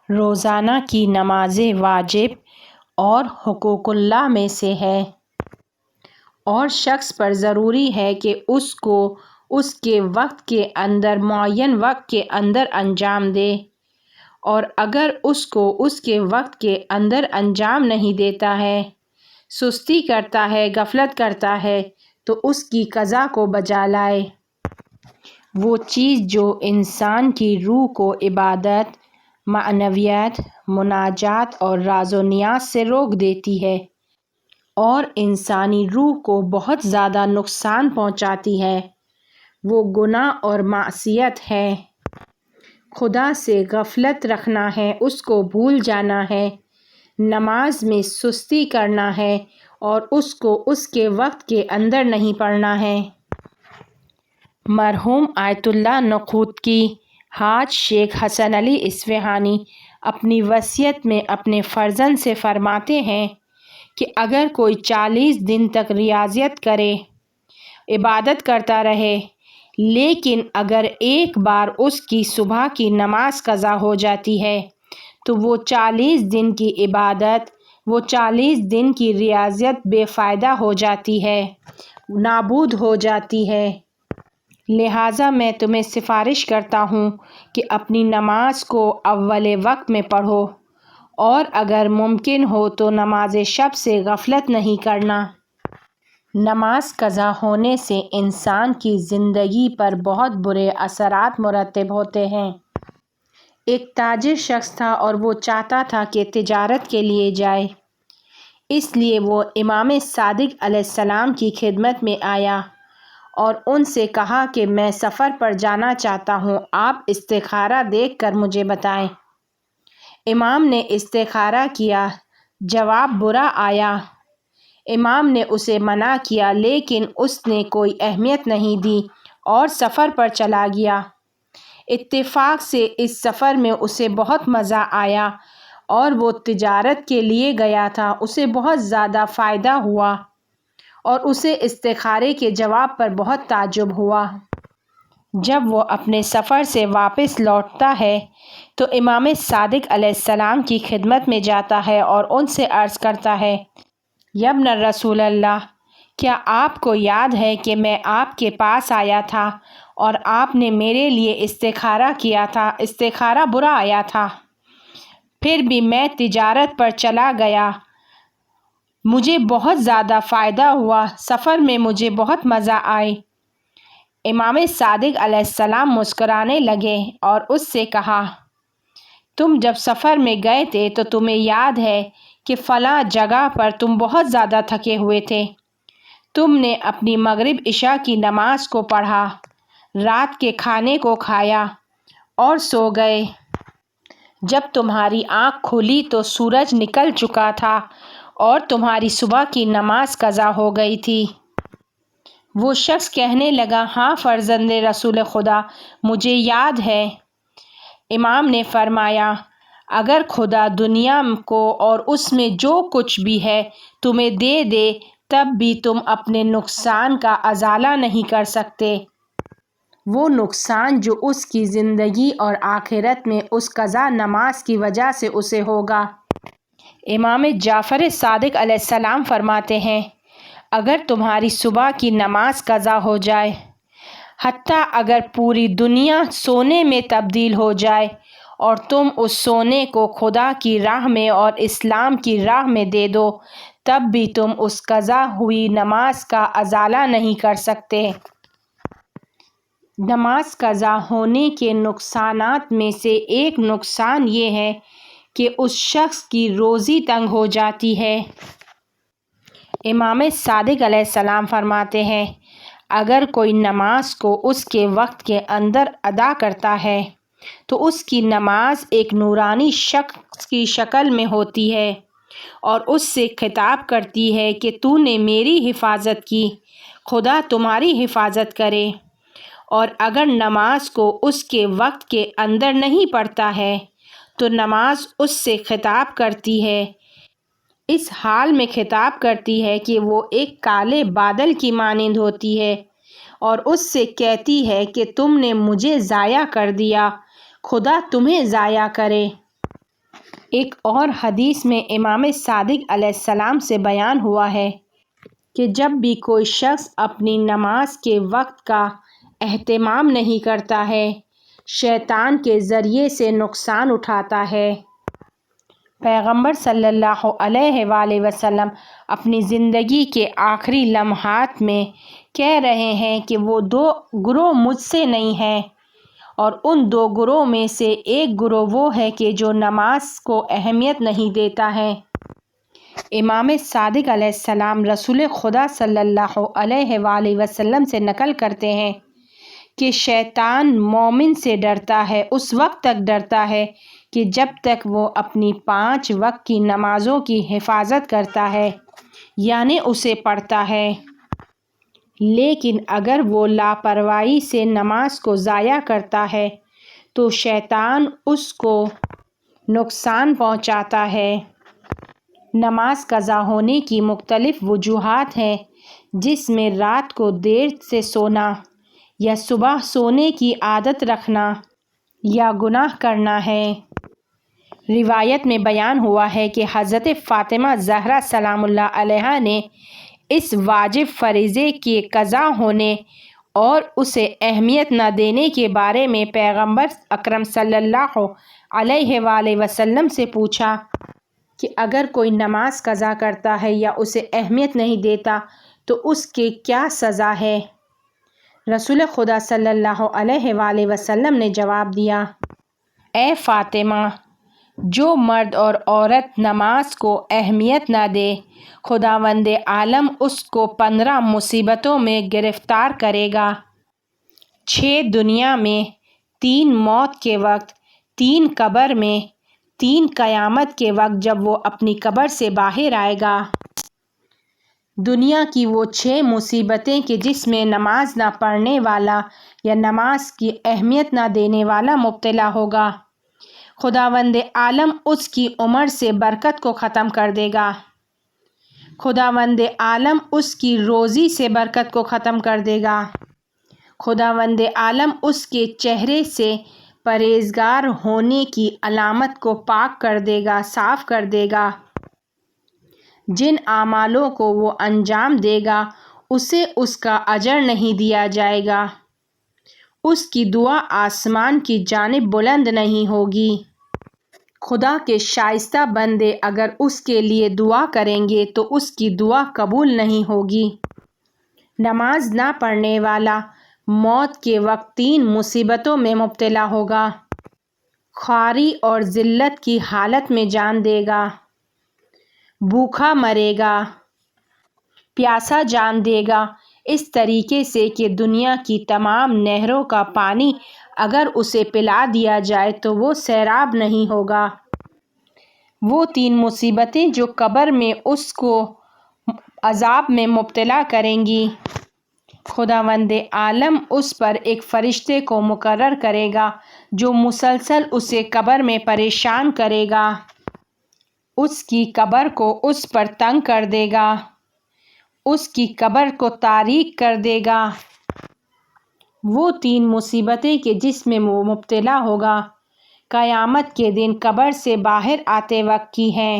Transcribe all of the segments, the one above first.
روزانہ کی نماز واجب اور حقوق اللہ میں سے ہے، اور شخص پر ضروری ہے کہ اس کو اس کے وقت کے اندر معین وقت کے اندر انجام دے، اور اگر اس کو اس کے وقت کے اندر انجام نہیں دیتا ہے، سستی کرتا ہے، غفلت کرتا ہے، تو اس کی قضا کو بجا لائے۔ وہ چیز جو انسان کی روح کو عبادت، معنویت، مناجات اور راز و نیاز سے روک دیتی ہے اور انسانی روح کو بہت زیادہ نقصان پہنچاتی ہے، وہ گناہ اور معصیت ہے۔ خدا سے غفلت رکھنا ہے، اس کو بھول جانا ہے، نماز میں سستی کرنا ہے اور اس کو اس کے وقت کے اندر نہیں پڑھنا ہے۔ مرحوم آیت اللہ نقوتکی حاج شیخ حسن علی اصفہانی اپنی وصیت میں اپنے فرزند سے فرماتے ہیں کہ اگر کوئی 40 دن تک ریاضت کرے، عبادت کرتا رہے، لیکن اگر ایک بار اس کی صبح کی نماز قضا ہو جاتی ہے تو وہ 40 دن کی عبادت، وہ 40 دن کی ریاضت بے فائدہ ہو جاتی ہے، نابود ہو جاتی ہے۔ لہٰذا میں تمہیں سفارش کرتا ہوں کہ اپنی نماز کو اول وقت میں پڑھو، اور اگر ممکن ہو تو نماز شب سے غفلت نہیں کرنا۔ نماز قضا ہونے سے انسان کی زندگی پر بہت برے اثرات مرتب ہوتے ہیں۔ ایک تاجر شخص تھا اور وہ چاہتا تھا کہ تجارت کے لیے جائے، اس لیے وہ امام صادق علیہ السلام کی خدمت میں آیا اور ان سے کہا کہ میں سفر پر جانا چاہتا ہوں، آپ استخارہ دیکھ کر مجھے بتائیں۔ امام نے استخارہ کیا، جواب برا آیا۔ امام نے اسے منع کیا، لیکن اس نے کوئی اہمیت نہیں دی اور سفر پر چلا گیا۔ اتفاق سے اس سفر میں اسے بہت مزہ آیا اور وہ تجارت کے لیے گیا تھا، اسے بہت زیادہ فائدہ ہوا اور اسے استخارے کے جواب پر بہت تعجب ہوا۔ جب وہ اپنے سفر سے واپس لوٹتا ہے تو امام صادق علیہ السلام کی خدمت میں جاتا ہے اور ان سے عرض کرتا ہے، یا ابن رسول اللہ، کیا آپ کو یاد ہے کہ میں آپ کے پاس آیا تھا اور آپ نے میرے لیے استخارہ کیا تھا؟ استخارہ برا آیا تھا، پھر بھی میں تجارت پر چلا گیا، مجھے بہت زیادہ فائدہ ہوا، سفر میں مجھے بہت مزہ آئی۔ امام صادق علیہ السلام مسکرانے لگے اور اس سے کہا، تم جب سفر میں گئے تھے تو تمہیں یاد ہے کہ فلاں جگہ پر تم بہت زیادہ تھکے ہوئے تھے، تم نے اپنی مغرب عشاء کی نماز کو پڑھا، رات کے کھانے کو کھایا اور سو گئے۔ جب تمہاری آنکھ کھلی تو سورج نکل چکا تھا اور تمہاری صبح کی نماز قضا ہو گئی تھی۔ وہ شخص کہنے لگا، ہاں فرزند رسول خدا، مجھے یاد ہے۔ امام نے فرمایا، اگر خدا دنیا کو اور اس میں جو کچھ بھی ہے تمہیں دے دے، تب بھی تم اپنے نقصان کا ازالہ نہیں کر سکتے۔ وہ نقصان جو اس کی زندگی اور آخرت میں اس قضا نماز کی وجہ سے اسے ہوگا۔ امام جعفر صادق علیہ السلام فرماتے ہیں، اگر تمہاری صبح کی نماز قضا ہو جائے، حتیٰ اگر پوری دنیا سونے میں تبدیل ہو جائے اور تم اس سونے کو خدا کی راہ میں اور اسلام کی راہ میں دے دو، تب بھی تم اس قضا ہوئی نماز کا ازالہ نہیں کر سکتے۔ نماز قضا ہونے کے نقصانات میں سے ایک نقصان یہ ہے کہ اس شخص کی روزی تنگ ہو جاتی ہے۔ امام صادق علیہ السلام فرماتے ہیں، اگر کوئی نماز کو اس کے وقت کے اندر ادا کرتا ہے تو اس کی نماز ایک نورانی شخص کی شکل میں ہوتی ہے اور اس سے خطاب کرتی ہے کہ تو نے میری حفاظت کی، خدا تمہاری حفاظت کرے۔ اور اگر نماز کو اس کے وقت کے اندر نہیں پڑھتا ہے تو نماز اس سے خطاب کرتی ہے، اس حال میں خطاب کرتی ہے کہ وہ ایک کالے بادل کی مانند ہوتی ہے اور اس سے کہتی ہے کہ تم نے مجھے ضائع کر دیا، خدا تمہیں ضائع کرے۔ ایک اور حدیث میں امام صادق علیہ السلام سے بیان ہوا ہے کہ جب بھی کوئی شخص اپنی نماز کے وقت کا اہتمام نہیں کرتا ہے، شیطان کے ذریعے سے نقصان اٹھاتا ہے۔ پیغمبر صلی اللہ علیہ وآلہ وسلم اپنی زندگی کے آخری لمحات میں کہہ رہے ہیں کہ وہ 2 گروہ مجھ سے نہیں ہیں، اور ان 2 گروہ میں سے ایک گروہ وہ ہے کہ جو نماز کو اہمیت نہیں دیتا ہے۔ امام صادق علیہ السلام رسول خدا صلی اللہ علیہ وآلہ وسلم سے نقل کرتے ہیں کہ شیطان مومن سے ڈرتا ہے، اس وقت تک ڈرتا ہے کہ جب تک وہ اپنی 5 وقت کی نمازوں کی حفاظت کرتا ہے، یعنی اسے پڑھتا ہے۔ لیکن اگر وہ لاپرواہی سے نماز کو ضائع کرتا ہے تو شیطان اس کو نقصان پہنچاتا ہے۔ نماز قضا ہونے کی مختلف وجوہات ہیں، جس میں رات کو دیر سے سونا، یا صبح سونے کی عادت رکھنا، یا گناہ کرنا ہے۔ روایت میں بیان ہوا ہے کہ حضرت فاطمہ زہرا سلام اللہ علیہا نے اس واجب فریضے کے قضا ہونے اور اسے اہمیت نہ دینے کے بارے میں پیغمبر اکرم صلی اللہ علیہ وآلہ وسلم سے پوچھا کہ اگر کوئی نماز قضا کرتا ہے یا اسے اہمیت نہیں دیتا تو اس کی کیا سزا ہے؟ رسول خدا صلی اللہ علیہ وآلہ وسلم نے جواب دیا، اے فاطمہ، جو مرد اور عورت نماز کو اہمیت نہ دے، خداوند عالم اس کو 15 مصیبتوں میں گرفتار کرے گا، 6 دنیا میں، 3 موت کے وقت، 3 قبر میں، 3 قیامت کے وقت جب وہ اپنی قبر سے باہر آئے گا۔ دنیا کی وہ 6 مصیبتیں کہ جس میں نماز نہ پڑھنے والا یا نماز کی اہمیت نہ دینے والا مبتلا ہوگا، خداوند عالم اس کی عمر سے برکت کو ختم کر دے گا، خداوند عالم اس کی روزی سے برکت کو ختم کر دے گا، خداوند عالم اس کے چہرے سے پرہیزگار ہونے کی علامت کو پاک کر دے گا، صاف کر دے گا۔ جن اعمالوں کو وہ انجام دے گا اسے اس کا اجر نہیں دیا جائے گا، اس کی دعا آسمان کی جانب بلند نہیں ہوگی۔ خدا کے شائستہ بندے اگر اس کے لیے دعا کریں گے تو اس کی دعا قبول نہیں ہوگی۔ نماز نہ پڑھنے والا موت کے وقت 3 مصیبتوں میں مبتلا ہوگا، خواری اور ذلت کی حالت میں جان دے گا، بھوکا مرے گا، پیاسا جان دے گا، اس طریقے سے کہ دنیا کی تمام نہروں کا پانی اگر اسے پلا دیا جائے تو وہ سیراب نہیں ہوگا۔ وہ 3 مصیبتیں جو قبر میں اس کو عذاب میں مبتلا کریں گی، خداوند عالم اس پر ایک فرشتے کو مقرر کرے گا جو مسلسل اسے قبر میں پریشان کرے گا، اس کی قبر کو اس پر تنگ کر دے گا، اس کی قبر کو تاریک کر دے گا۔ وہ 3 مصیبتیں کہ جس میں وہ مبتلا ہوگا قیامت کے دن قبر سے باہر آتے وقت کی ہیں۔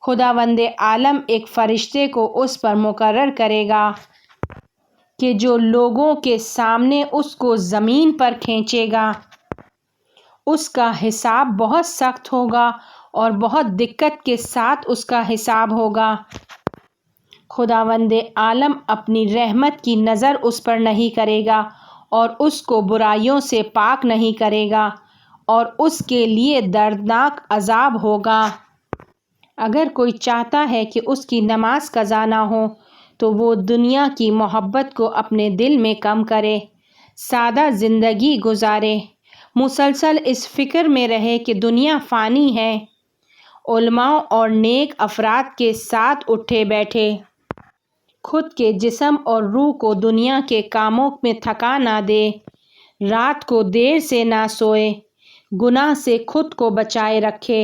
خداوند عالم ایک فرشتے کو اس پر مقرر کرے گا کہ جو لوگوں کے سامنے اس کو زمین پر کھینچے گا، اس کا حساب بہت سخت ہوگا اور بہت دقت کے ساتھ اس کا حساب ہوگا۔ خداوند عالم اپنی رحمت کی نظر اس پر نہیں کرے گا اور اس کو برائیوں سے پاک نہیں کرے گا اور اس کے لیے دردناک عذاب ہوگا۔ اگر کوئی چاہتا ہے کہ اس کی نماز قضا نہ ہو تو وہ دنیا کی محبت کو اپنے دل میں کم کرے، سادہ زندگی گزارے، مسلسل اس فکر میں رہے کہ دنیا فانی ہے، علماء اور نیک افراد کے ساتھ اٹھے بیٹھے، خود کے جسم اور روح کو دنیا کے کاموں میں تھکا نہ دے، رات کو دیر سے نہ سوئے، گناہ سے خود کو بچائے رکھے،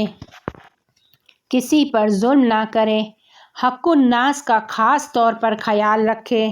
کسی پر ظلم نہ کرے، حق الناس کا خاص طور پر خیال رکھے۔